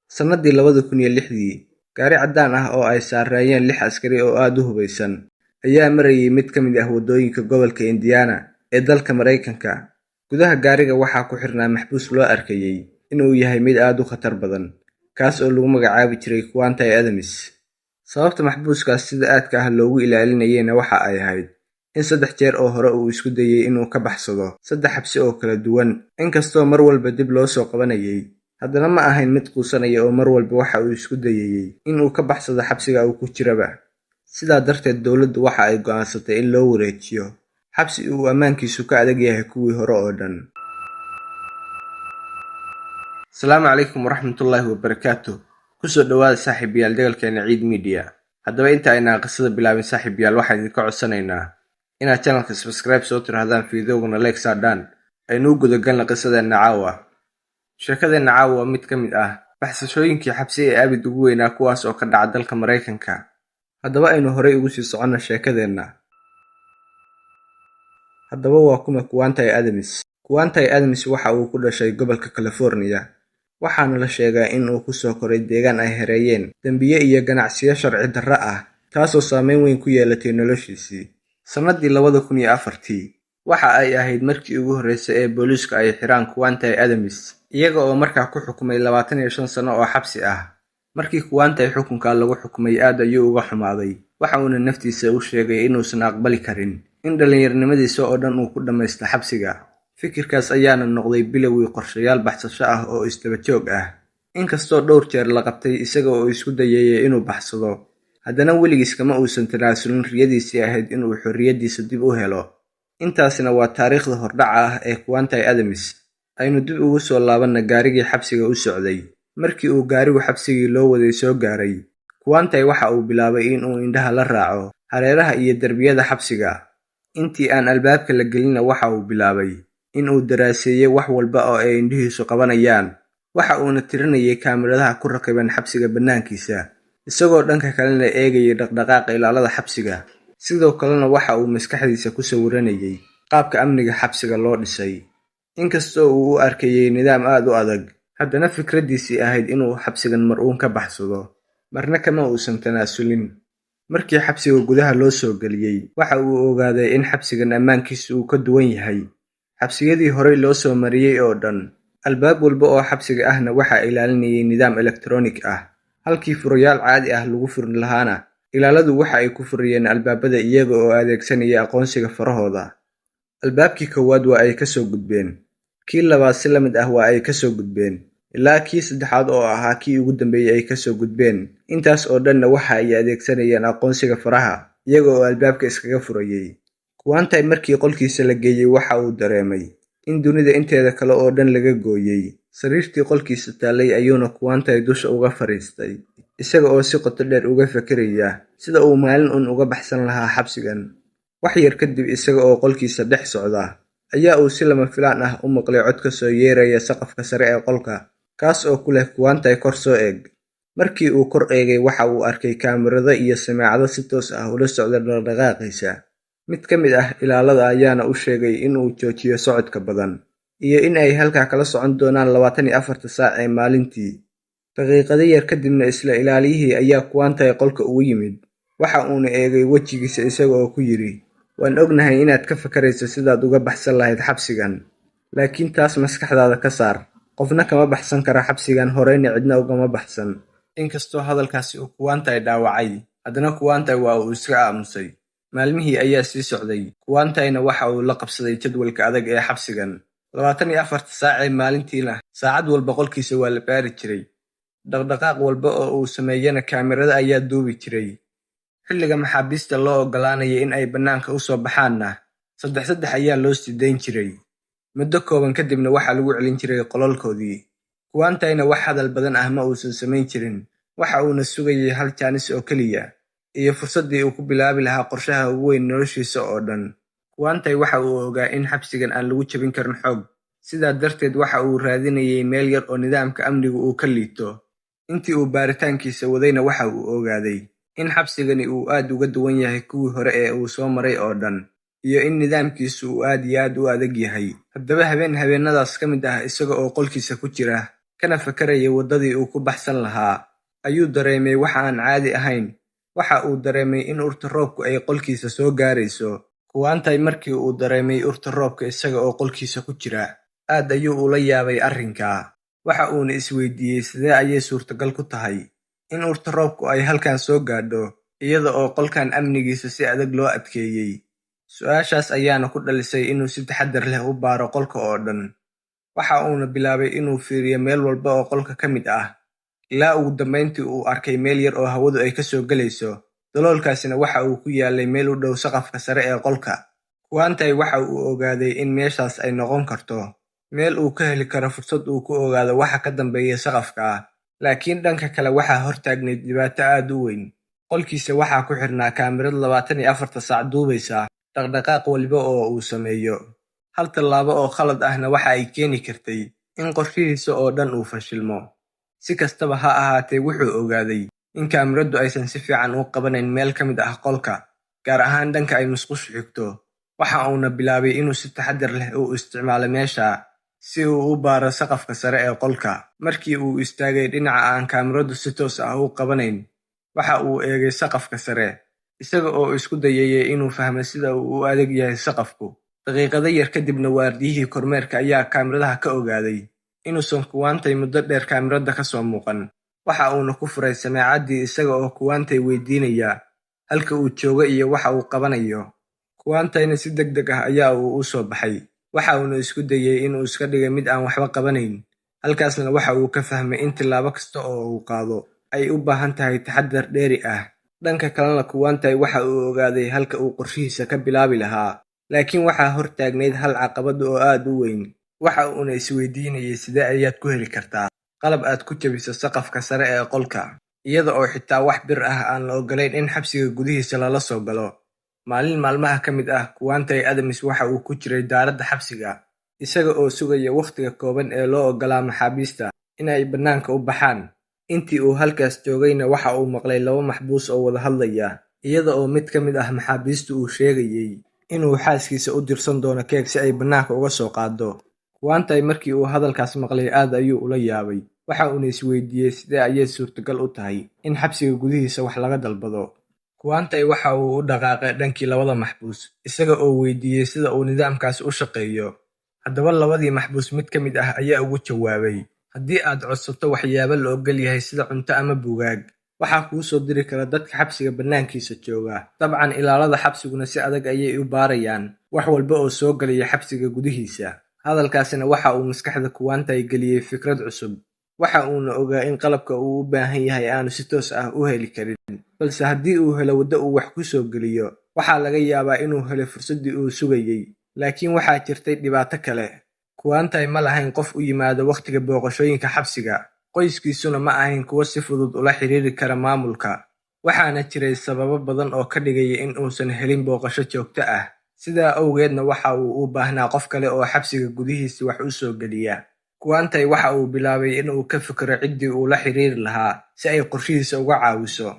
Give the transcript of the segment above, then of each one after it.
Sannadii 2006, gaari caddaan ah oo ay saareeyeen 6 askari oo aad u hubeysan ayaa marayay mid ka mid ah waddooyinka gobolka Indiana ee dalka Mareykanka. Gudaha gaariga waxaa ku xirnaa maxbuus loo arkayay inuu yahay mid aad u khatar badan, kaas oo lagu magacaabi jiray Quantai Adams. Sababta maxbuuskaas sida aadka ah loogu ilaalinayayna waxa ay ahayd in 3 jeer oo hore uu isku dayay inuu ka baxsado 3 xabsi oo kala duwan. Inkastoo mar walba dib loo soo qabanayay, haddana ma ahayn mid quusanaya oo mar walba waxa uu isku dayayay inuu ka baxsado xabsiga uu ku jiraba. Sidaa darteed, dowladdu waxa ay go'aansatay in loo wareejiyo xabsi uu ammaankiisu ka adag yahay kuwii hore oo dhan. Asalaamu calaykum waraxmatullaahi wabarakaatuh. Kusoo dhawaada saaxiibayaal degalkeena Ciid Media. Haddaba inta aynaan qisada bilaabin saaxiibayaal, waxaan idinka codsanaynaa inaad channelka subscribe soo tirahdaan, fiidiyoogana like saadhaan, aynu u gudagalna qisadeena caawa. Sheekadeena caawa waa mid ka mid ah baxsashooyinkii xabsi ee abid ugu weynaa kuwaas oo ka dhaca dalka Mareykanka. Haddaba aynu horey ugu sii soconno sheekadeena. Haddaba waa kuma Quantai Adams? Quantai Adams waxa uu ku dhashay gobolka California, waxaana la sheegaa in uu ku soo koray deegaan ay hareeyeen dambiye iyo ganacsiyo sharci darro ah, taasoo saameyn weyn ku yeelatay noloshiisii. Sannadii 2004, waxa ay ahayd markii ugu horreysay ee booliisku ay xiraan Quantai Adams, iyaga oo markaa ku xukumay 25 sano oo xabsi ah. Markii Quantai xukunka lagu xukumay, aad ayuu uga xumaaday, waxa uuna naftiisa u sheegay inuusan aqbali karin in dhallinyarnimadiisa oo dhan uu ku dhammaysto xabsiga. Fikirkaas ayaana noqday bilowgii qorshayaal baxsasho ah oo isdaba joog ah. Inkastoo dhowr jeer la qabtay isaga oo isku dayay inuu baxsado, haddana weligiis kama uusan tanaasulin riyadiisii ahayd inuu xorriyadiisa dib u helo. Intaasina waa taariikhda hordhaca ah ee Quantai Adams. Aynu dib ugu soo laabanna gaarigii xabsiga u socday. Markii uu gaarigu xabsigii loo waday soo gaaray, Quantai waxa uu bilaabay in uu indhaha la raaco hareeraha iyo darbiyada xabsiga. Intii aan albaabka la gelinna waxa uu bilaabay in uu daraaseeyo wax walba oo ay indhihiisu qabanayaan. Waxa uuna tirinayay kaamiradaha ku rakiban xabsiga bannaankiisa, isagoo dhanka kalena eegayay dhaqdhaqaaqa ilaalada xabsiga. Sidoo kalena waxa uu maskaxdiisa ku sawiranayay qaabka amniga xabsiga loo dhisay. Inkastoo uu u arkayay nidaam aad u adag, haddana fikradiisii ahayd inuu xabsigan mar uun ka baxsado, marna kama uusan tanaasulin. Markii xabsiga gudaha loo soo geliyay, waxa uu ogaaday in xabsigan ammaankiisu uu ka duwan yahay xabsiyadii horey loo soo mariyay oo dhan. Albaab walba oo xabsiga ahna waxa ilaalinayay nidaam elektaroonik ah, halkii furayaal caadi ah lagu furin lahaana ilaaladu waxa ay ku furiyeen albaabada iyaga oo adeegsanaya aqoonsiga farahooda. Albaabkii koowaad waa ay ka soo gudbeen, kii labaad si la mid ah waa ay ka soo gudbeen, ilaa kii saddexaad oo ahaa kii ugu dambeeyay ay ka soo gudbeen. Intaas oo dhanna waxa ay adeegsanayeen aqoonsiga faraha iyaga oo albaabka iskaga furayay. Quantai markii qolkiisa la geeyay, waxa uu dareemay in dunida inteeda kale oo dhan laga gooyay. Sariirtii qolkiisa taallay ayuuna Quantai dusha uga fariistay, isaga oo si qoto dheer uga fikiraya sida uu maalin uun uga baxsan lahaa xabsigan. Wax yar kadib, isaga oo qolkiisa dhex socda, ayaa uu si lama filaan ah u maqlay cod ka soo yeeraya saqafka sare ee qolka, kaas oo ku leh Quantai kor soo eeg. Markii uu kor eegay, waxa uu arkay kaamirado iyo samaacado si toos ah ula socda dhaqdhaqaaqiisa. Mid ka mid ah ilaalada ayaana u sheegay in uu joojiyo socodka badan, iyo in ay halkaa kala socon doonaan 24 saac ee maalintii. Daqiiqado yar kadibna, isla ilaaliyihii ayaa Quantai qolka ugu yimid. Waxa uuna eegay wejigiisa isaga oo ku yidhi, "Waan ognahay inaad ka fakarayso sidaad uga baxsan lahayd xabsigan, laakiin taas maskaxdaada ka saar. Qofna kama baxsan karo xabsigan, horeyna cidna ugama baxsan." Inkastoo hadalkaasi uu Quantai dhaawacay, haddana Quantai waa uu iska aamusay. Maalmihii ayaa sii socday, Quantaina waxa uu la qabsaday jadwalka adag ee xabsigan. 24 saac ee maalintiina, saacad walba qolkiisa waa la baari jiray. Dhaqdhaqaaq walba oo uu sameeyana kaamirada ayaa duubi jiray. Xilliga maxaabiista loo ogolaanayay in ay bannaanka u soo baxaanna, 3 ayaa loo sii dayn jiray. Muddo kooban kadibna waxaa lagu celin jiray qolalkoodii. Quantaina wax hadal badan ah ma uusan samayn jirin. Waxa uuna sugayay hal jaanis oo keliya, iyo fursaddii uu ku bilaabi lahaa qorshaha ugu weyn noloshiisa oo dhan. Quantai waxa uu ogaa in xabsigan aan lagu jabin karin xoog. Sidaa darteed, waxa uu raadinayay meel yar oo nidaamka amnigu uu ka liito. Intii uu baaritaankiisa wadayna, waxa uu ogaaday in xabsigani uu aad uga duwan yahay kuwii hore ee uu soo maray oo dhan, iyo in nidaamkiisu uu aad iyo aad u adag yahay. Haddaba habeenadaas ka mid ah, isaga oo qolkiisa ku jira, kana fakarayay waddadii uu ku baxsan lahaa, ayuu dareemay wax aan caadi ahayn. Waxa uu dareemay in urta roobku ay qolkiisa soo gaarayso. Kuwantay markii uu dareemay urta roobka isaga oo qolkiisa ku jira, aad ayuu ula yaabay arrinkaa. Waxa uuna isweydiiyey sidee ayay suurtagal ku tahay in urta roobku ay halkan soo gaadho iyada oo qolkan amnigiisa si adag loo adkeeyey. Su'aashaas ayaana ku dhalisay inuu si taxaddar leh u baaro qolka oo dhan. Waxa uuna bilaabay inuu fiiriyo meel walba oo qolka ka mid ah, ilaa ugu dambeyntii uu arkay meel yar oo hawadu ay ka soo gelayso. Daloolkaasina waxa uu ku yaalay meel u dhow saqafka sare ee qolka. Kuwantay waxa uu ogaaday in meeshaas ay noqon karto meel uu ka heli karo fursad uu ku ogaado waxa ka dambeeya saqafka. Laakiin dhanka kale waxaa hortaagnayd dhibaato aad u weyn. Qolkiisa waxaa ku xirnaa kaamirad 24 saac duubaysa dhaqdhaqaaq waliba oo uu sameeyo. Hal tallaabo oo khalad ahna waxa ay keeni kartay in qorshihiisa oo dhan uu fashilmo. Si kastaba ha ahaatee, wuxuu ogaaday in kaamiradu aysan si fiican u qabanayn meel ka mid ah qolka, gaar ahaan dhanka ay musqushu xigto. Waxa uuna bilaabay inuu si taxaddar leh u isticmaalo meesha si uu u baaro saqafka sare ee qolka. Markii uu istaagay dhinaca aan kaamiradu si toos ah u qabanayn, waxa uu eegay saqafka sare, isaga oo isku dayayay inuu fahmo sida uu u adag yahay saqafku. Daqiiqado yar kadibna waardiyihii kormeerka ayaa kaamiradaha ka ogaaday inuusan Kuwantay muddo dheer kaamirada ka soo muuqan. Waxa uuna ku furay samaacaddii isaga oo Kuwantay weydiinaya halka uu joogo iyo waxa uu qabanayo. Kuwantayna si degdeg ah ayaa uu u soo baxay. Waxa uuna isku dayay inuu iska dhigay mid aan waxba qabanayn. Halkaasna waxa uu ka fahmay in tillaabo kasta oo uu qaado ay u baahan tahay taxaddar dheeri ah. Dhanka kalena Kuwantay waxa uu ogaaday halka uu qorshihiisa ka bilaabi lahaa, laakiin waxaa hortaagnayd hal caqabad oo aad u weyn. Waxa uuna isweydiinayay sidee ayaad ku heli kartaa qalab aad ku jabiso saqafka sare ee qolka, iyada oo xitaa wax bir ah aan la ogolayn in xabsiga gudihiisa lala soo galo. Maalin maalmaha ka mid ah, Kuwantay Adams waxa uu ku jiray daaradda xabsiga, isaga oo sugaya wakhtiga kooban ee loo ogolaa maxaabiista in ay bannaanka u baxaan. Intii uu halkaas joogayna waxa uu maqlay 2 maxbuus oo wada hadlaya, iyada oo mid ka mid ah maxaabiistu uu sheegayay inuu xaaskiisa u dirsan doono keeg si ay bannaanka uga soo qaado. Kuwantay markii uu hadalkaas maqlay aad ayuu ula yaabay. Waxa uuna isweydiiyey sidee ayay suurtagal u tahay in xabsiga gudihiisa wax laga dalbado. Kuwantay waxa uu u dhaqaaqay dhankii 2 maxbuus, isaga oo weydiiyey sida uu nidaamkaas u shaqeeyo. Haddaba 2dii maxbuus mid ka mid ah ayaa ugu jawaabay, haddii aad codsato waxyaabo la ogol yahay sida cunto ama buugaag, waxaa kuu soo diri kara dadka xabsiga bannaankiisa jooga. Dabcan ilaalada xabsiguna si adag ayay u baarayaan wax walba oo soo galaya xabsiga gudihiisa. Hadalkaasina waxa uu maskaxda Kuwantay geliyey fikrad cusub. Waxa uuna ogaa in qalabka uu u baahan yahay aanu si toos ah u heli karin, balse haddii uu helo waddo uu wax ku soo geliyo, waxaa laga yaabaa inuu helo fursaddii uu sugayay. Laakiin waxaa jirtay dhibaato kale. Kuwantay ma lahayn qof u yimaado wakhtiga booqashooyinka xabsiga, qoyskiisuna ma ahayn kuwo si fudud ula xiriiri kara maamulka. Waxaana jiray sababo badan oo ka dhigaya in uusan helin booqasho joogto ah. Sidaa awgeedna waxa uu u baahnaa qof kale oo xabsiga gudihiisa wax u soo geliya. Kuwantay waxa uu bilaabay in uu ka fikiro ciddii uu la xiriiri lahaa si ay qorshihiisa uga caawiso.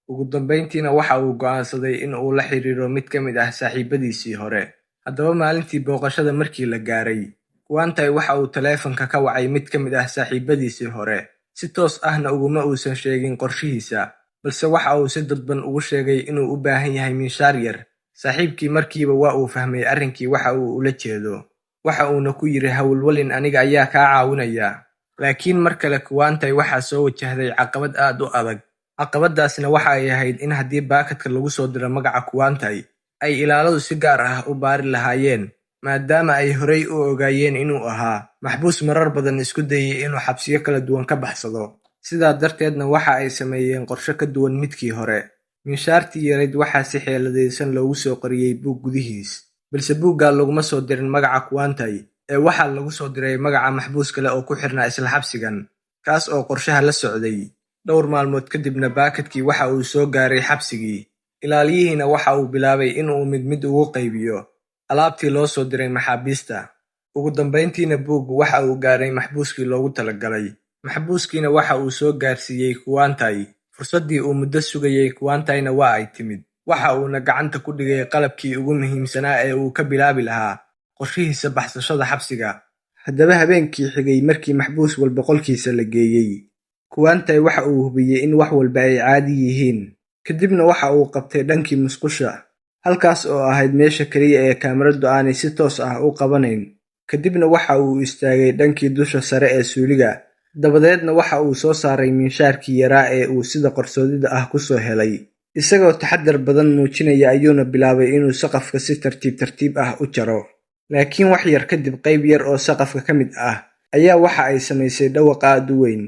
Ugu dambeyntiina waxa uu go'aansaday in uu la xiriiro mid ka mid ah saaxiibadiisii hore. Haddaba maalintii booqashada markii la gaaray, Kuwantay waxa uu taleefanka ka wacay mid ka mid ah saaxiibadiisii hore. Si toos ahna uguma uusan sheegin qorshihiisa, balse waxa uu si dadban ugu sheegay inuu u baahan yahay minshaar yar. Saaxiibkii markiiba waa uu fahmay arrinkii waxa uu ula jeedo. Waxa uuna ku yiri hawlwalin aniga ayaa kaa caawinaya. Laakiin mar kale Kuwantay waxaa soo wajahday caqabad aad u adag. Caqabadaasna waxa ay ahayd in haddii baakadka lagu soo diro magaca Kuwantay, ay ilaaladu si gaar ah u baari lahaayeen, maadaama ay horey u ogaayeen inuu ahaa maxbuus marar badan isku dayay inuu xabsiyo kala duwan ka baxsado. Sidaa darteedna waxa ay sameeyeen qorshe ka duwan midkii hore. Minshaartii yarayd waxaa si xeeladaysan loogu soo qariyay buug gudihiis, balse buugga laguma soo dirin magaca Kuwantay, ee waxaa lagu soo diray magaca maxbuus kale oo ku xirnaa isla xabsigan, kaas oo qorshaha la socday. Dhowr maalmood kadibna baakadkii waxa uu soo gaaray xabsigii. Ilaaliyihiina waxa uu bilaabay in uu mid mid ugu qaybiyo alaabtii loo soo diray maxaabiista. Ugu dambeyntiina buuggu waxa uu gaaray maxbuuskii loogu talagalay. Maxbuuskiina waxa uu soo gaarsiiyey Kuwantay. Fursaddii uu muddo sugayay Kuwantayna waa ay timid. Waxa uuna gacanta ku dhigay qalabkii ugu muhiimsanaa ee uu ka bilaabi lahaa qorshihiisa baxsashada xabsiga. Haddaba habeenkii xigay markii maxbuus walba qolkiisa la geeyey, Kuwantay waxa uu hubiyey in wax walba ay caadi yihiin. Kadibna waxa uu qabtay dhankii musqusha, halkaas oo ahayd meesha kaliya ee kaamiradu aanay si toos ah u qabanayn. Kadibna waxa uu istaagay dhankii dusha sare ee suuliga, dabadeedna waxa uu soo saaray miinshaarkii yaraa ee uu sida qarsoodida ah ku soo helay. Isagoo taxaddar badan muujinaya ayuuna bilaabay inuu saqafka si tartiib tartiib ah u jaro. Laakiin wax yar kadib qayb yar oo saqafka ka mid ah ayaa waxa ay samaysay dhawaq aad u weyn.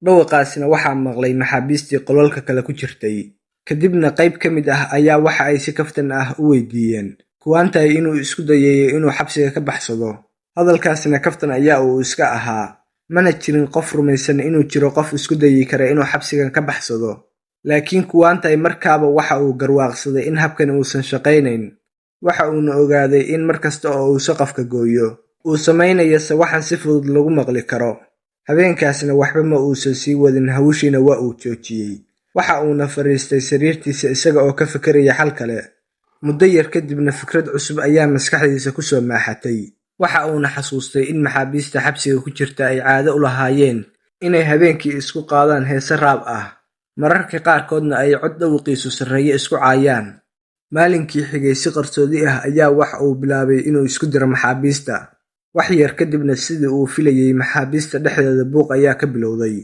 Dhawaqaasina waxaa maqlay maxaabiistii qolalka kale ku jirtay. Kadibna qayb ka mid ah ayaa waxa ay si kaftan ah u weydiiyeen Kuwantay inuu isku dayayo inuu xabsiga ka baxsado. Hadalkaasina kaftan ayaa uu iska ahaa, mana jirin qof rumaysan inuu jiro qof isku dayi kara inuu xabsigan ka baxsado. Laakiin Kuwantay markaaba waxa uu garwaaqsaday in habkan uusan shaqaynayn. Waxa uuna ogaaday in markasta oo uu saqafka gooyo, uu samaynayo sawaxan si fudud lagu maqli karo. Habeenkaasna waxba ma uusan sii wadin, hawshiina waa uu joojiyey. Waxa uuna fariistay sariirtiisa isaga oo ka fikiraya xal kale. Muddo yar kadibna fikrad cusub ayaa maskaxdiisa ku soo maaxatay. Waxa uuna xasuustay in maxaabiista xabsiga ku jirta ay caado u lahaayeen inay habeenkii isku qaadaan heese raab ah, mararka qaarkoodna ay cod dhawaqiisu sarreeyo isku caayaan. Maalinkii xigay si qarsoodi ah ayaa waxa uu bilaabay inuu isku diro maxaabiista. Wax yar kadibna sidii uu filayay maxaabiista dhexdeeda buuq ayaa ka bilowday.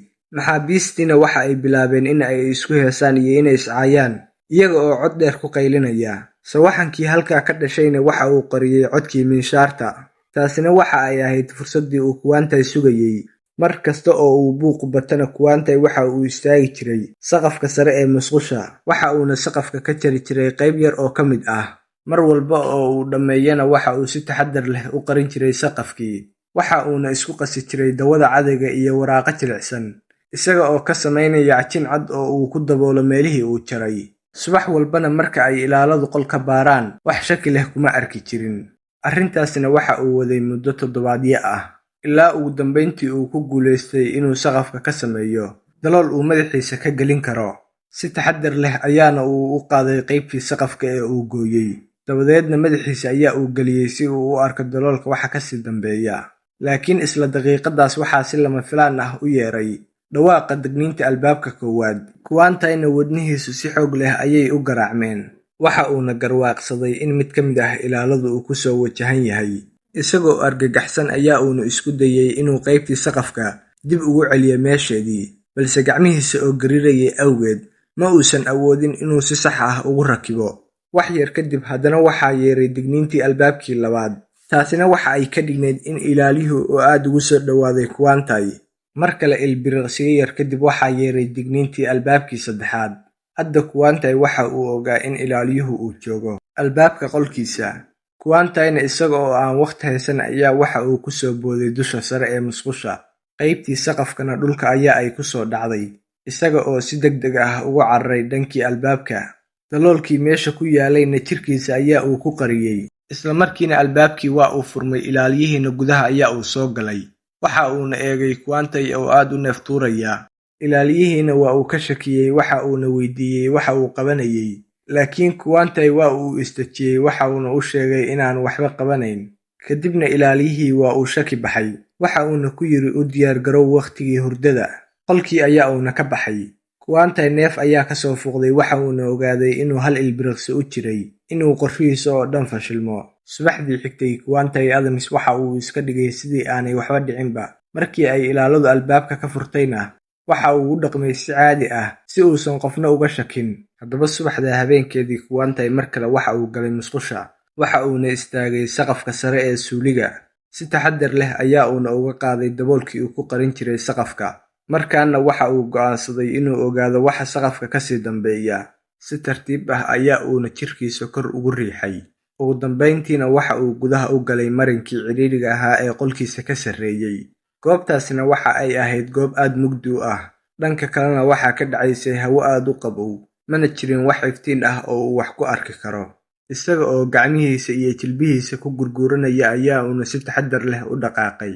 Maxaabiistiina waxa ay bilaabeen in ay isku heesaan iyo inay iscaayaan, iyaga oo cod dheer ku qaylinaya. Sawaxankii halkaa ka dhashayna waxa uu qariyay codkii miinshaarta. Taasina waxa ay ahayd fursaddii uu Kuwantay sugayay. Mar kasta oo uu buuqu batana Kuwantay waxa uu istaagi jiray saqafka sare ee musqusha, waxa uuna saqafka ka jari jiray qayb yar oo ka mid ah. Mar walba oo uu dhammeeyana waxa uu si taxaddar leh u qarin jiray saqafkii. Waxa uuna isku qasi jiray dawada cadayga iyo waraaqa jilicsan, isaga oo ka samaynaya cajin cad oo uu ku daboolo meelihii uu jaray. Subax walbana marka ay ilaaladu qolka baaraan, wax shaki leh kuma arki jirin. Arrintaasina waxa uu waday muddo toddobaadyo ah, ilaa ugu dambeyntii uu ku guulaystay inuu saqafka ka sameeyo dalool uu madaxiisa ka gelin karo. Si taxaddar leh ayaana uu u qaaday qaybtii saqafka ee uu gooyey. Dabadeedna madaxiisa ayaa uu geliyey si uu u arko daloolka waxa ka sii dambeeya. Laakiin isla daqiiqadaas waxaa si lama filaan ah u yeeray dhawaaqa degniinta albaabka koowaad. Kuwantayna wadnihiisu si xoog leh ayay u garaacmeen. Waxa uuna garwaaqsaday in mid ka mid ah ilaaladu uu ku soo wajahan yahay. Isagoo argagaxsan ayaa uuna isku dayay inuu qaybtii saqafka dib ugu celiyo meesheedii, balse gacmihiisa oo gariirayay awgeed ma uusan awoodin inuu si sax ah ugu rakibo. Wax yar kadib haddana waxaa yeeray digniintii albaabkii labaad. Taasina waxa ay ka dhignayd in ilaaliyuhu oo aad ugu soo dhowaaday Kuwantay. Mar kale ilbiriqsiyo yar kadib waxaa yeeray digniintii albaabkii saddexaad. Hadda Kuwantay waxa uu ogaa in ilaaliyuhu uu joogo albaabka qolkiisa. Kuwantayna isaga oo aan waqti haysan ayaa waxa uu ku soo booday dusha sare ee musqusha. Qaybtii saqafkana dhulka ayaa ay ku soo dhacday, isaga oo si degdeg ah uga cararay dhankii albaabka. Daloolkii meesha ku yaalayna jirkiisa ayaa uu ku qariyey. Isla markiina albaabkii waa uu furmay, ilaaliyihiina gudaha ayaa uu soo galay. Waxa uuna eegay Kuwantay oo aad u neeftuuraya. Ilaaliyihiina waa uu ka shakiyey, waxa uuna weydiiyey waxa uu qabanayay. Laakiin Kuwantay waa uu isdejiyey, waxa uuna u sheegay inaan waxba qabanayn. Kadibna ilaaliyihii waa uu shaki baxay. Waxa uuna ku yiri u diyaar garow waqtigii hurdada. Qolkii ayaa uuna ka baxay. Kuwantay neef ayaa ka soo fuuqday, waxa uuna ogaaday inuu hal ilbiriqsi u jiray inuu qorshihiisa oo dhan fashilmo. Subaxdii xigtay Kuwantay Adams waxa uu iska dhigay sidii aanay waxba dhicinba. Markii ay ilaaladu albaabka ka furtayna, waxa uu u dhaqmay si caadi ah si uusan qofna uga shakin. Haddaba subaxda habeenkeedii Kuwantay mar kale waxa uu galay musqusha. Waxa uuna istaagay saqafka sare ee suuliga. Si taxaddar leh ayaa uuna uga qaaday daboolkii uu ku qarin jiray saqafka. Markaana waxa uu go'aansaday inuu ogaado waxa saqafka ka sii dambeeya. Si tartiib ah ayaa uuna jirkiisa kor ugu riixay. Ugu dambeyntiina waxa uu gudaha u galay marinkii ciriiriga ahaa ee qolkiisa ka sarreeyay. Goobtaasina waxa ay ahayd goob aad mugdi u ah. Dhanka kalena waxaa ka dhacaysay hawo aad u qabow. Mana jirin wax iftiin ah oo uu wax ku arki karo. Isaga oo gacmihiisa iyo jilbihiisa ku gurguuranaya ayaa uuna si taxaddar leh u dhaqaaqay.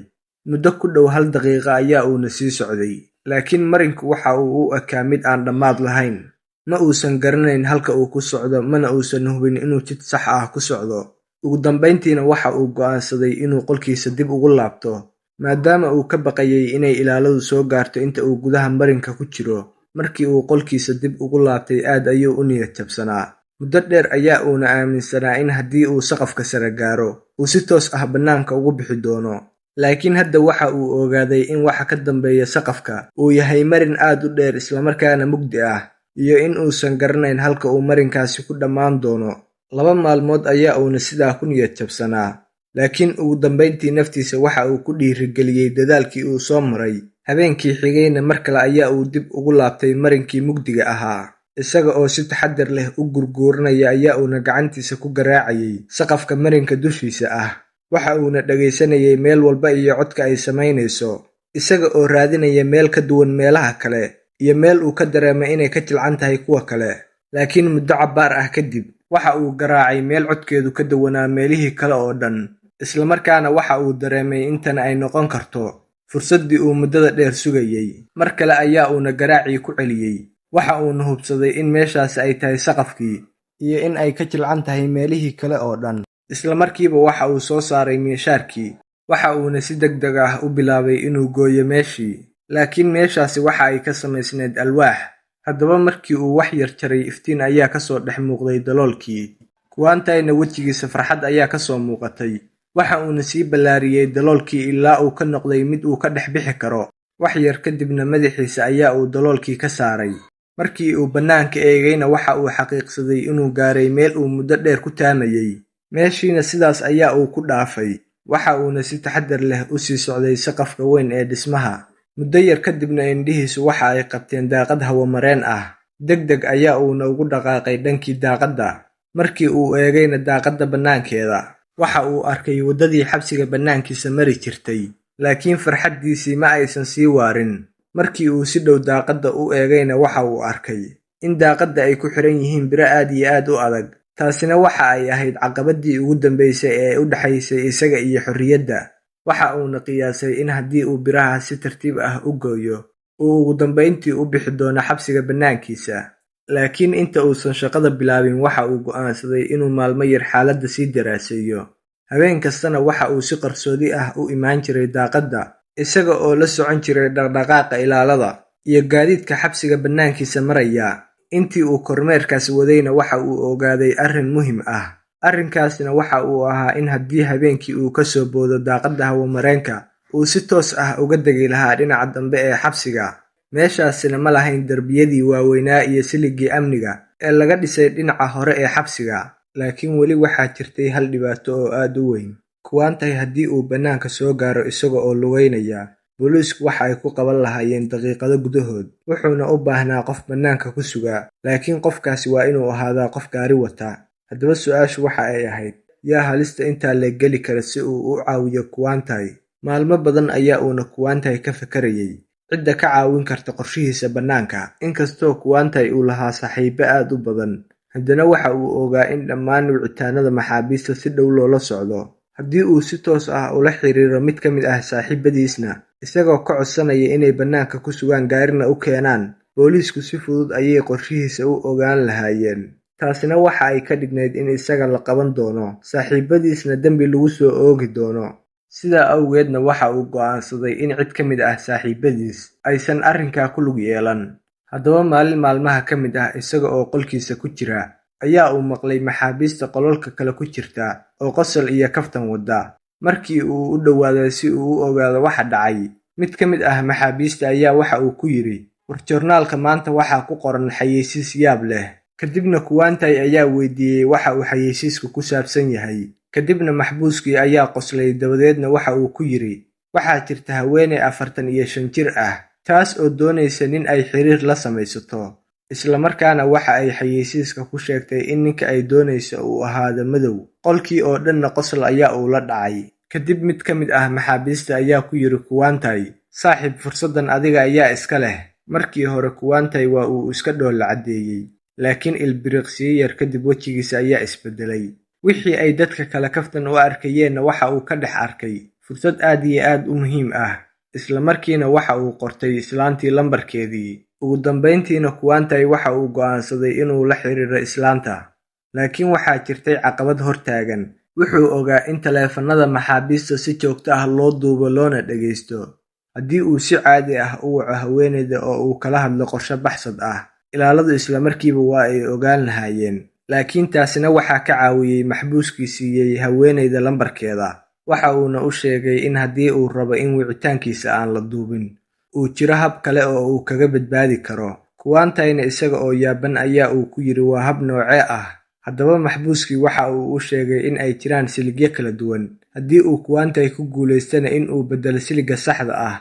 Muddo ku dhow 1 daqiiqo ayaa uuna sii socday. Laakiin marinku waxa uu u ekaa mid aan dhammaad lahayn. Ma uusan garanayn halka uu ku socdo, mana uusan hubin inuu jid sax ah ku socdo. Ugu dambeyntiina waxa uu go'aansaday inuu qolkiisa dib ugu laabto. maadaama uu ka baqayay inay ilaaladu soo gaarto inta uu gudaha marinka ku jiro. Markii uu qolkiisa dib ugu laabtay aad ayuu u niyad jabsanaa. Muddo dheer ayaa uuna aaminsanaa in haddii uu saqafka sare gaaro uu si toos ah bannaanka ugu bixi doono. Laakiin hadda waxa uu ogaaday in waxa ka dambeeya saqafka uu yahay marin aad u dheer islamarkaana mugdi ah, iyo in uusan garanayn halka uu marinkaasi ku dhammaan doono. 2 maalmood ayaa uuna sidaa ku niyad jabsanaa, laakiin ugu dambayntii naftiisa waxa uu ku dhiirigeliyey dadaalkii uu soo maray. Habeenkii xigayna mar kale ayaa uu dib ugu laabtay marinkii mugdiga ahaa. Isaga oo si taxaddar leh u gurguuranaya ayaa uuna gacantiisa ku garaacayay saqafka marinka dushiisa ah. Waxa uuna dhagaysanayay meel walba iyo codka ay samaynayso, isaga oo raadinaya meel ka duwan meelaha kale iyo meel uu ka dareemay inay ka jilcan tahay kuwa kale. Laakiin muddo cabbaar ah kadib, waxa uu garaacay meel codkeedu ka duwanaa meelihii kale oo dhan. Islamarkaana waxa uu dareemay in tani ay noqon karto fursaddii uu muddada dheer sugayay. Mar kale ayaa uuna garaacii ku celiyey. Waxa uuna hubsaday in meeshaasi ay tahay saqafkii, iyo in ay ka jilcan tahay meelihii kale oo dhan. Isla markiiba waxa uu soo saaray miinshaarkii. Waxa uuna si degdeg ah u bilaabay inuu gooyo meeshii. Laakiin meeshaasi waxa ay ka samaysnayd alwaax. Haddaba markii uu wax yar jaray, iftiin ayaa ka soo dhex muuqday daloolkii. Kuwantayna wejigiisa farxad ayaa ka soo muuqatay. Waxa uuna sii ballaariyey daloolkii ilaa uu ka noqday mid uu ka dhex bixi karo. Wax yar kadibna madaxiisa ayaa uu daloolkii ka saaray. Markii uu bannaanka eegayna waxa uu xaqiiqsaday inuu gaaray meel uu muddo dheer ku taamayay. Meeshiina sidaas ayaa uu ku dhaafay. Waxa uuna si taxaddar leh u sii socday saqafka weyn ee dhismaha. Muddo yar kadibna indhihiisu waxa ay qabteen daaqad hawo-mareen ah. Degdeg ayaa uuna ugu dhaqaaqay dhankii daaqadda. Markii uu eegayna daaqadda bannaankeeda, waxa uu arkay waddadii xabsiga bannaankiisa mari jirtay. Laakiin farxaddiisii ma aysan sii waarin. Markii uu si dhow daaqadda u eegayna waxa uu arkay in daaqadda ay ku xiran yihiin biro aad iyo aad u adag. Taasina waxa ay ahayd caqabaddii ugu dambaysay ee u dhaxaysay isaga iyo xorriyadda. Waxa uuna qiyaasay in haddii uu biraha si tartiib ah u gooyo, uu ugu dambayntii u bixi doono xabsiga bannaankiisa. Laakiin inta uusan shaqada bilaabin waxa uu go'aansaday inuu maalmo yar xaaladda sii daraaseeyo. Habeen kastana waxa uu si qarsoodi ah u imaan jiray daaqadda, isaga oo la socon jiray dhaqdhaqaaqa ilaalada iyo gaadiidka xabsiga bannaankiisa maraya. Intii uu kormeerkaasi wadayna waxa uu ogaaday arrin muhiim ah. Arrinkaasina waxa uu ahaa in haddii habeenkii uu ka soo boodo daaqadda hawo-mareenka, uu si toos ah uga degi lahaa dhinaca dambe ee xabsiga. Meeshaasina ma lahayn darbiyadii waaweynaa iyo siligii amniga ee laga dhisay dhinaca hore ee xabsiga. Laakiin weli waxaa jirtay hal dhibaato oo aad u weyn. Kuwantay haddii uu bannaanka soo gaaro isaga oo lugeynaya, booliisku waxa ay ku qaban lahaayeen daqiiqado gudahood. Wuxuuna u baahnaa qof bannaanka ku sugaa, laakiin qofkaasi waa inuu ahaadaa qof gaari wata. Haddaba su'aashu waxa ay ahayd, yaa halista intaa la geli kara si uu u caawiyo Kuwantay? Maalmo badan ayaa uuna Kuwantay ka fakarayay cidda ka caawin karta qorshihiisa bannaanka. Inkastoo Kuwantay uu lahaa saaxiibo aad u badan, haddana waxa uu ogaa in dhammaan wicitaanada maxaabiista si dhow loola socdo. Haddii uu si toos ah ula xiriiro mid ka mid ah saaxiibadiisna, isagoo ka codsanaya inay bannaanka ku sugaan gaarina u keenaan, booliisku si fudud ayay qorshihiisa u ogaan lahaayeen. Taasina waxa ay ka dhignayd in isaga la qaban doono, saaxiibadiisna dembi lagu soo oogi doono. Sidaa awgeedna waxa uu go'aansaday in cid ka mid ah saaxiibadiis aysan arrinkaa ku lug yeelan. Haddaba maalin maalmaha ka mid ah isaga oo qolkiisa ku jira, ayaa uu maqlay maxaabiista qolalka kale ku jirta oo qosol iyo kaftan wada. Markii uu u dhowaaday si uu u ogaado waxa dhacay, mid ka mid ah maxaabiista ayaa waxa uu ku yidhi, war joornaalka maanta waxaa ku qoran xayeysiis yaab leh. Kadibna Kuwantay ayaa weydiiyey waxa uu xayeysiisku ku saabsan yahay. Kadibna maxbuuskii ayaa qoslay, dabadeedna waxa uu ku yidhi, waxaa jirta haweeney 45 jir ah, taas oo doonaysa nin ay xiriir la samaysato. Isla markaana waxa ay xayeysiiska ku sheegtay in ninka ay doonayso uu ahaado madow. Qolkii oo dhanna qosol ayaa uu la dhacay. Kadib mid ka mid ah maxaabiista ayaa ku yidhi Kuwantay, saaxiib, fursaddan adiga ayaa iska leh. Markii hore Kuwantay waa uu iska dhoolla caddeeyey, laakiin ilbiriqsiyo yar kadib wejigiisa ayaa isbedelay. Wixii ay dadka kale kaftan u arkayeenna waxa uu ka dhex arkay fursad aad iyo aad u muhiim ah. Isla markiina waxa uu qortay islaantii lambarkeedii. Ugu dambayntiina Kuwantay waxa uu go'aansaday inuu la xiriiro islaanta. Laakiin waxaa jirtay caqabad hortaagan. Wuxuu ogaa in taleefannada maxaabiista si joogto ah loo duubo loona dhageysto. Haddii uu si caadi ah u waco haweeneyda oo uu kala hadlo qorshe baxsad ah, ilaaladu isla markiiba waa ay ogaan lahaayeen. Laakiin taasina waxaa ka caawiyey maxbuuskii siiyey haweeneyda lambarkeeda. Waxa uuna u sheegay in haddii uu rabo in wicitaankiisa aan la duubin, uu jiro hab kale oo uu kaga badbaadi karo. Kuwantayna isaga oo yaaban ayaa uu ku yidhi waa hab noocee ah. Haddaba maxbuuskii waxa uu u sheegay in ay jiraan siligyo kala duwan. Haddii uu Kuwantay ku guulaystana in uu beddelo siligga saxda ah,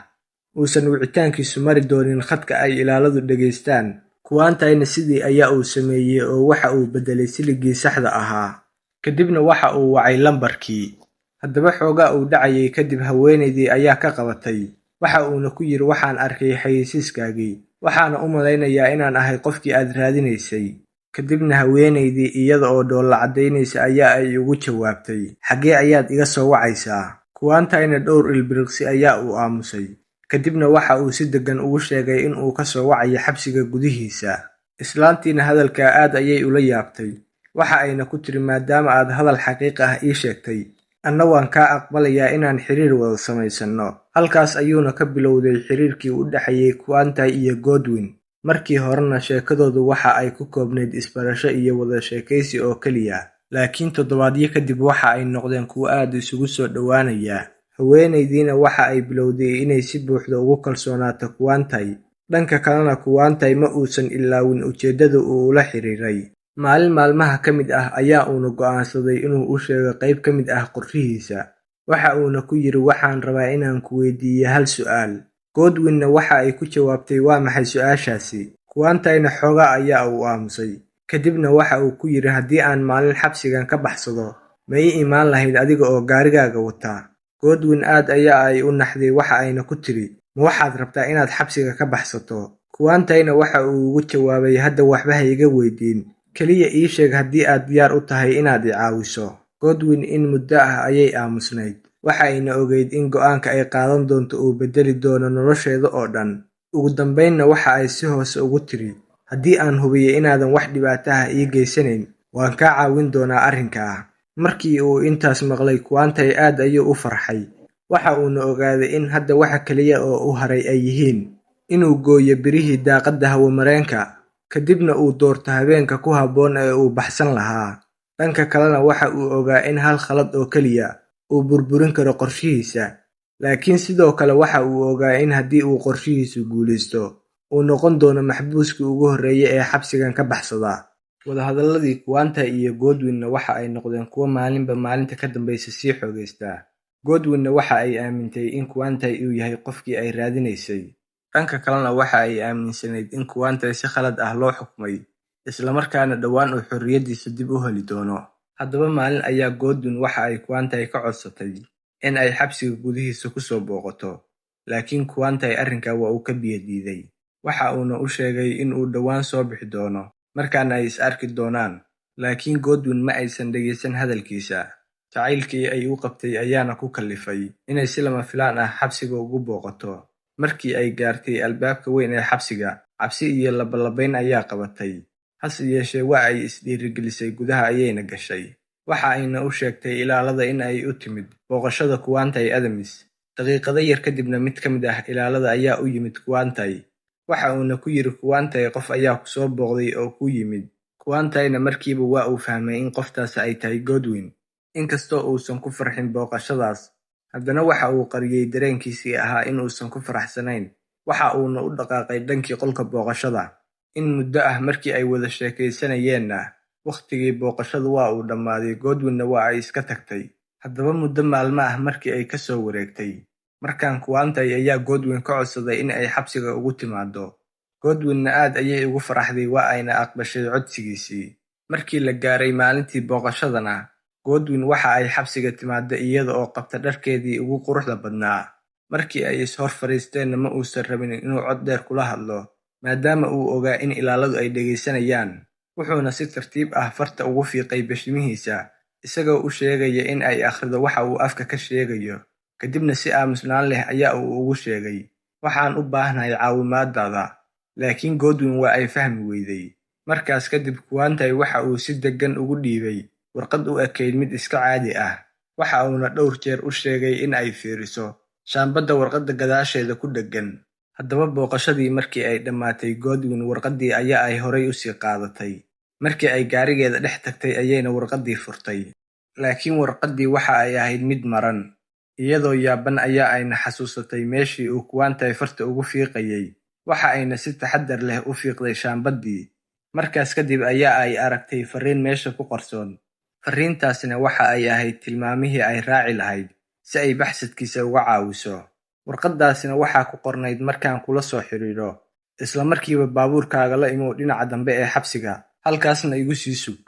uusan wicitaankiisu mari doonin khadka ay ilaaladu dhageystaan. Kuwantayna sidii ayaa uu sameeyey oo waxa uu beddelay siliggii saxda ahaa. Kadibna waxa uu wacay lambarkii. Haddaba xoogaa uu dhacayay kadib haweeneydii ayaa ka qabatay. Waxa uuna ku yidhi waxaan arkay xayeysiiskaagii. Waxaana u malaynayaa inaan ahay qofkii aad raadinaysay. Kadibna haweeneydii iyada oo dhoolla caddaynaysa ayaa ay ugu jawaabtay, xaggee ayaad iga soo wacaysaa? Kuwantayna dhowr ilbiriqsi ayaa uu aamusay. Kadibna waxa uu si deggan ugu sheegay in uu ka soo wacayo xabsiga gudihiisa. Islaantiina hadalkaa aad ayay ula yaabtay. Waxa ayna ku tiri maadaama aad hadal xaqiiqi ah ii sheegtay, anna waan kaa aqbalayaa inaan xiriir wada samaysanno. Halkaas ayuuna ka bilowday xiriirkii u dhexeeyay Kuwantay iyo Godwin. Markii horena sheekadoodu waxa ay ku koobnayd isbarasho iyo wada sheekaysi oo keliya, laakiin toddobaadyo kadib waxa ay noqdeen kuwo aad isugu soo dhowaanaya. Haweeneydiina waxa ay bilowday inay si buuxda ugu kalsoonaato Kuwantay. Dhanka kalena Kuwantay ma uusan ilaawin ujeeddada uu ula xiriiray. Maalin maalmaha ka mid ah ayaa uuna go'aansaday inuu u sheego qayb ka mid ah qorshihiisa. Waxa uuna ku yidhi waxaan rabaa inaan ku weydiiyo hal su'aal. Godwinna waxa ay ku jawaabtay waa maxay su'aashaasi? Kuwantayna xoogaa ayaa uu aamusay. Kadibna waxa uu ku yidhi haddii aan maalin xabsigan ka baxsado, ma ii imaan lahayd adiga oo gaarigaaga wata? Godwin aad ayaa ay u naxday waxa ayna ku tiri, ma waxaad rabtaa inaad xabsiga ka baxsato? Kuwantayna waxa uu ugu jawaabay hadda waxba ha iga weydiin. Kaliya ii sheeg haddii aad diyaar u tahay inaad i caawiso. Godwin in muddo ah ayay aamusnayd. Waxa ayna ogeyd in go'aanka ay qaadan doonto uu beddeli doono nolosheeda oo dhan. Ugu dambaynna waxa ay si hoose ugu tiri, haddii aan hubiyo inaadan wax dhibaato ah ii geysanayn, waan kaa caawin doonaa arrinkaa. Markii uu intaas maqlay Kuwantay aad ayuu u farxay. Waxa uuna ogaaday in hadda waxa kaliya oo u haray ay yihiin inuu gooyo birihii daaqadda hawo-mareenka, kadibna uu doorto habeenka ku habboon ee uu baxsan lahaa. Dhanka kalena waxa uu ogaa in hal khalad oo keliya uu burburin karo qorshihiisa. Laakiin sidoo kale waxa uu ogaa in haddii uu qorshihiisu guulaysto, uu noqon doono maxbuuskii ugu horreeyay ee xabsigan ka baxsada. Wadahadalladii Kuwantay iyo Godwinna waxa ay noqdeen kuwo maalinba maalinta ka dambaysa sii xoogaysta. Godwinna waxa ay aamintay in Kuwantay uu yahay qofkii ay raadinaysay. Dhanka kalena waxa ay aaminsanayd in Kuwantay si khalad ah loo xukumay, isla markaana dhowaan uu xorriyadiisa dib u heli doono. Haddaba maalin ayaa Godwin waxa ay Kuwantay ka codsatay in ay xabsiga gudihiisa ku soo booqato. Laakiin Kuwantay arrinkaa waa uu ka biyo diiday. Waxa uuna u sheegay in uu dhowaan soo bixi doono, markaana ay is arki doonaan. Laakiin Godwin ma aysan dhegeysan hadalkiisa. Jacaylkii ay u qabtay ayaana ku kallifay inay si lama filaan ah xabsiga ugu booqato. Markii ay gaartay albaabka weyn ee xabsiga, cabsi iyo labalabayn ayaa qabatay. Hase yeeshee waa ay isdhiirigelisay gudaha ayayna gashay. Waxa ayna u sheegtay ilaalada in ay u timid booqashada Kuwantay Adams. Daqiiqado yar kadibna mid ka mid ah ilaalada ayaa u yimid Kuwantay. Waxa uuna ku yidhi Kuwantay qof ayaa ku soo booqday oo ku yimid. Kuwantayna markiiba waa uu fahmay in qoftaas ay tahay Godwin. Inkastoo uusan ku farxin booqashadaas, haddana waxa uu qariyay dareenkiisii ahaa in uusan ku faraxsanayn. Waxa uuna u dhaqaaqay dhankii qolka booqashada. In muddo ah markii ay wada sheekaysanayeenna, wakhtigii booqashadu waa uu dhammaaday. Godwinna waa ay iska tagtay. Haddaba muddo maalmo ah markii ay ka soo wareegtay, markaan Kuwantay ayaa Godwin ka codsaday in ay xabsiga ugu timaado. Godwinna aad ayay ugu faraxday waa ayna aqbashay codsigiisii. Markii la gaaray maalintii booqashadana, Godwin waxa ay xabsiga timaadday iyada oo qabta dharkeedii ugu quruxda badnaa. Markii ay is hor fadhiisteenna ma uusan rabin inuu cod dheer kula hadlo, maadaama uu ogaa in ilaaladu ay dhegaysanayaan. Wuxuuna si tartiib ah farta ugu fiiqay bashimihiisa, isagoo u sheegaya in ay akhrido waxa uu afka ka sheegayo. Kadibna si aamusnaan leh ayaa uu ugu sheegay, waxaan u baahnahay caawimaadaada. Laakiin Godwin waa ay fahmi weyday. Markaas kadib Kuwantay waxa uu si deggan ugu dhiibay warqad u ekayd mid iska caadi ah. Waxa uuna dhowr jeer u sheegay in ay fiiriso shaambadda warqadda gadaasheeda ku dheggan. Haddaba booqashadii markii ay dhammaatay, Godwin warqaddii ayaa ay horay u sii qaadatay. Markii ay gaarigeeda dhex tagtay ayayna warqaddii furtay. Laakiin warqaddii waxa ay ahayd mid maran. Iyadoo yaaban ayaa ayna xasuusatay meeshii uu Kuantai farta ugu fiiqayay. Waxa ayna si taxaddar leh u fiiqday shaambaddii. Markaas kadib ayaa ay aragtay fariin meesha ku qarsoon. Fariintaasina waxa ay ahayd tilmaamihii ay raaci lahayd si ay baxsadkiisa uga caawiso. Warqaddaasina waxaa ku qornayd markaan kula soo xiriiro, isla markiiba baabuurkaaga la imow dhinaca dambe ee xabsiga, halkaasna igu sii sug.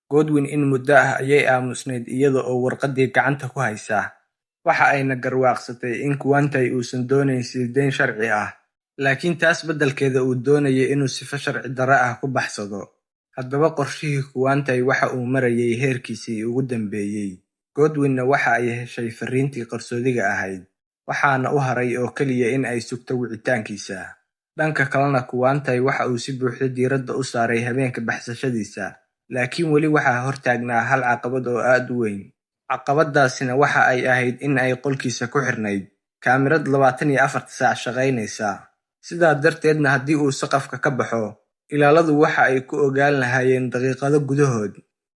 Godwin in muddo ah ayay aamusnayd iyada oo warqaddii gacanta ku haysa. Waxa ayna garwaaqsatay in Kuantai uusan doonayn sii dayn sharci ah, laakiin taas beddelkeeda uu doonayay inuu sifo sharci darro ah ku baxsado. Haddaba qorshihii Kuantai waxa uu marayay heerkiisii ugu dambeeyay. Godwinna waxa ay heshay fariintii qarsoodiga ahayd, waxaana u haray oo keliya in ay sugto wicitaankiisa. Dhanka kalena Kuantai waxa uu si buuxda diiradda u saaray habeenka baxsashadiisa, laakiin weli waxaa hortaagnaa hal caqabad oo aad u weyn. Caqabadaasina waxa ay ahayd in ay qolkiisa ku xirnayd kaamirad 24 saac shaqaynaysa. Sidaa darteedna haddii uu saqafka ka baxo, ilaaladu waxa ay ku ogaan lahaayeen daqiiqado gudahood.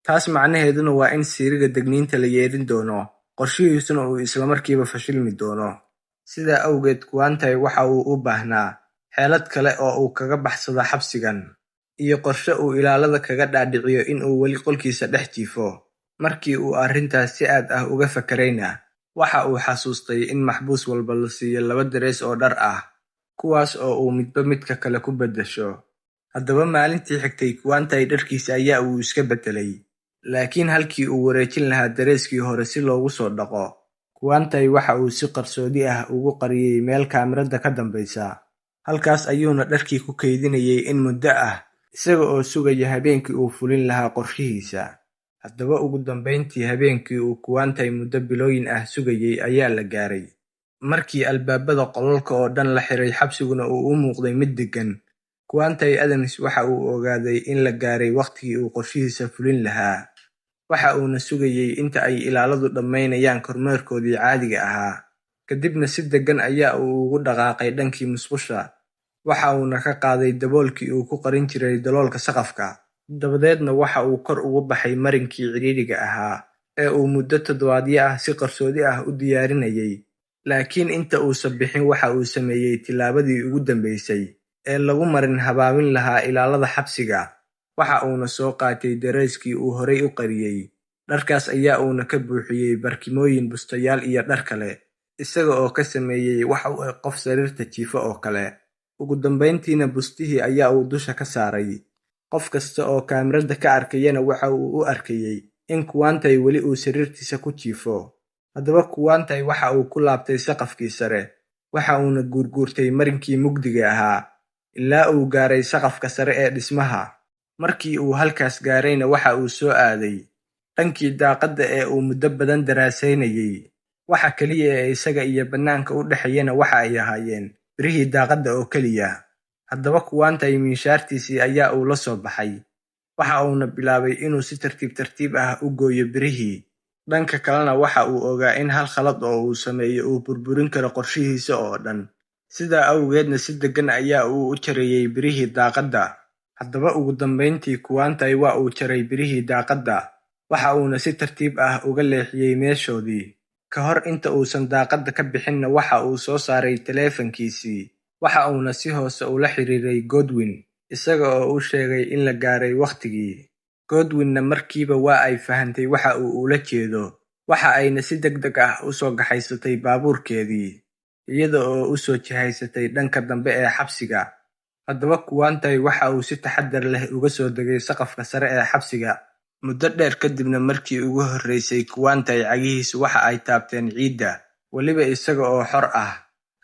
Taas macnaheeduna waa in siiriga degniinta la yeedhin doono, qorshihiisuna uu isla markiiba fashilmi doono. Sidaa awgeed, Kuantai waxa uu u baahnaa xeelad kale oo uu kaga baxsado xabsigan, iyo qorshe uu ilaalada kaga dhaadhiciyo in uu weli qolkiisa dhex jiifo. Markii uu arrintaas si aad ah uga fakarayna, waxa uu xasuustay in maxbuus walba la siiyo 2 darees oo dhar ah, kuwaas oo uu midba midka kale ku beddesho. Haddaba maalintii xigtay, Kuantai dharkiisa ayaa uu iska beddelay. Laakiin halkii uu wareejin lahaa dareeskii hore si loogu soo dhaqo, Kuantai waxa uu si qarsoodi ah ugu qariyay meel kaamirada ka dambaysa. Halkaas ayuuna dharkii ku kaydinayay in muddo ah, isaga oo sugaya habeenkii uu fulin lahaa qorshihiisa. Haddaba ugu dambeyntii, habeenkii uu Kuantai muddo bilooyin ah sugayay ayaa la gaaray. Markii albaabada qolalka oo dhan la xiray, xabsiguna uu u muuqday mid deggan, Kuantai Adams waxa uu ogaaday in la gaaray waqtigii uu qorshihiisa fulin lahaa. Waxa uuna sugayay inta ay ilaaladu dhammaynayaan kormeerkoodii caadiga ahaa. Kadibna si deggan ayaa uu ugu dhaqaaqay dhankii musqusha. Waxa uuna ka qaaday daboolkii uu ku qarin jiray daloolka saqafka. Dabadeedna waxa uu kor ugu baxay marinkii ciriiriga ahaa ee uu muddo toddobaadyo ah si qarsoodi ah u diyaarinayay. Laakiin inta uusan bixin, waxa uu sameeyay tillaabadii ugu dambeysay ee lagu marin habaabin lahaa ilaalada xabsiga. Waxa uuna soo qaatay dareeskii uu horay u qariyay. Dharkaas ayaa uuna ka buuxiyey barkimooyin, bustayaal iyo dhar kale, isaga oo ka sameeyay wax u eg qof sariirta jiifa oo kale. Ugu dambeyntiina bustihii ayaa uu dusha ka saaray. Qof kasta oo kaamirada ka arkayana waxa uu u arkayay in Kuantai weli uu sariirtiisa ku jiifo. Haddaba Kuantai waxa uu ku laabtay saqafkii sare. Waxa uuna guurguurtay marinkii mugdiga ahaa ilaa uu gaaray saqafka sare ee dhismaha. Markii uu halkaas gaarayna waxa uu soo aaday dhankii daaqadda ee uu muddo badan daraasaynayay. Waxa kaliya ee isaga iyo bannaanka u dhexeeyana waxa ay ahaayeen birihii daaqadda oo keliya. Haddaba Kuantai minshaartiisii ayaa uu la soo baxay. Waxa uuna bilaabay inuu si tartiib tartiib ah u gooyo birihii. Dhanka kalena waxa uu ogaa in hal khalad oo uu sameeyo uu burburin karo qorshihiisa oo dhan. Sidaa awgeedna si deggan ayaa uu u jareeyay birihii daaqadda. Haddaba ugu dambeyntii, Kuantai waa uu jaray birihii daaqadda. Waxa uuna si tartiib ah uga leexiyay meeshoodii. Ka hor inta uusan daaqadda ka bixinna waxa uu soo saaray taleefankiisii. Waxa uuna si hoose ula xiriiray Godwin, isaga oo u sheegay in la gaaray waqtigii. Godwinna markiiba waa ay fahantay waxa uu ula jeedo. Waxa ayna si degdeg ah u soo gaxaysatay baabuurkeedii, iyada oo u soo jihaysatay dhanka dambe ee xabsiga. Haddaba Kuantai waxa uu si taxaddar leh uga soo degay saqafka sare ee xabsiga. Muddo dheer kadibna, markii ugu horreysay, Kuantai cagihiisu waxa ay taabteen ciidda, weliba isaga oo xor ah.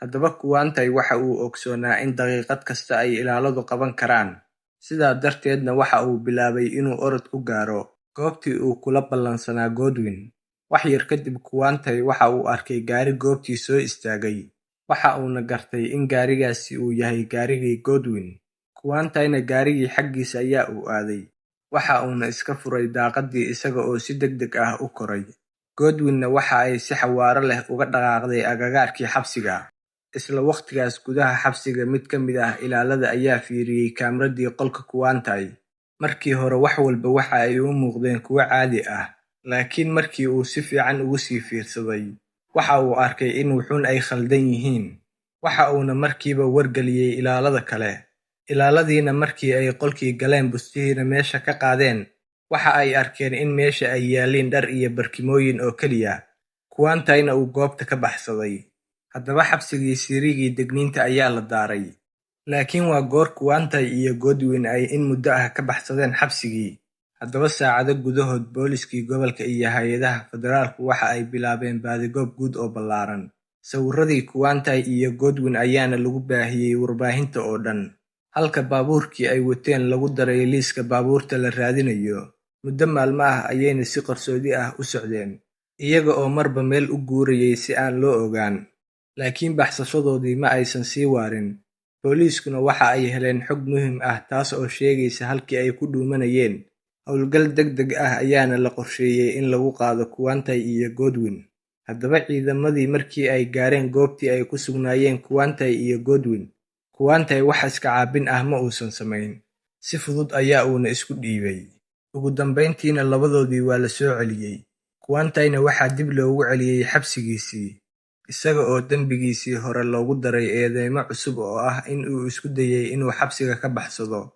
Haddaba Kuantai waxa uu ogsoonaa in daqiiqad kasta ay ilaaladu qaban karaan. Sidaa darteedna waxa uu bilaabay inuu orod ku gaaro goobtii uu kula ballansanaa Godwin. Wax yar kadib, Kuantai waxa uu arkay gaari goobtii soo istaagay. Waxa uuna gartay in gaarigaasi uu yahay gaarigii Godwin. Kuantaina gaarigii xaggiisa ayaa uu aaday. waxa uuna iska furay daaqadii isaga oo si degdeg ah u koray. Godwin-na waxa ay si xawaare leh uga dhaqaaqday agagaarkii xabsiga. Isla waqtigaas gudaha xabsiga mid ka mid ah ilaalada ayaa fiiriyay kaamiradii qolka Kuantai. Markii hore wax walba waxa ay u muuqdeen kuwo caadi ah, laakiin markii uu si fiican ugu sii fiirsaday, waxa uu arkay in wuxuun ay khaldan yihiin. Waxa uuna markiiba wargeliyay ilaalada kale. Ilaaladiina markii ay qolkii galeen bustihiina meesha ka qaadeen, waxa ay arkeen in meesha ay yaalliin dhar iyo barkimooyin oo keliya. Kuantai-na uu goobta ka baxsaday. Haddaba xabsigii sirigii degniinta ayaa la daaray. Laakiin waa goor Kuantai iyo Godwin ay in muddo ah ka baxsadeen xabsigii. Haddaba saacado gudahood booliskii gobolka iyo hay'adaha federaalku waxa ay bilaabeen baadigoob guud oo ballaaran. Sawirradii Kuantai iyo Godwin ayaana lagu baahiyey warbaahinta oo dhan, halka baabuurkii ay wateen lagu daray liiska baabuurta la raadinayo. Muddo maalmo ah ayayna si qarsoodi ah u socdeen, iyaga oo marba meel u guurayay si aan loo ogaan. Laakiin baxsashadoodii ma aysan sii waarin. Booliiskuna waxa ay heleen xog muhiim ah taas oo sheegaysa halkii ay ku dhuumanayeen. Howlgal degdeg ah ayaana la qorsheeyay in lagu qaado Kuantai iyo Godwin. Haddaba ciidamadii markii ay gaareen goobtii ay ku sugnaayeen Kuantai iyo Godwin, Kuantai wax iska caabin ah ma uusan samayn. Si fudud ayaa uuna isku dhiibay. Ugu dambayntiina labadoodii waa la soo celiyey. Kuantai-na waxaa dib loogu celiyey xabsigiisii, isaga oo dembigiisii hore loogu daray eedeymo cusub oo ah in uu isku dayay inuu xabsiga ka baxsado,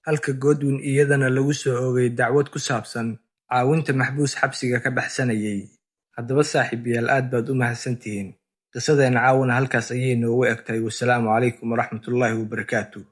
halka Godwin iyadana lagu soo oogay dacwad ku saabsan caawinta maxbuus xabsiga ka baxsanayay. Haddaba saaxiibayaal, aad baad u mahadsantihiin. Qisadeena caawana halkaas ayay noogu egtahay. Wassalaamu calaykum waraxmatullaahi wabarakaatuh.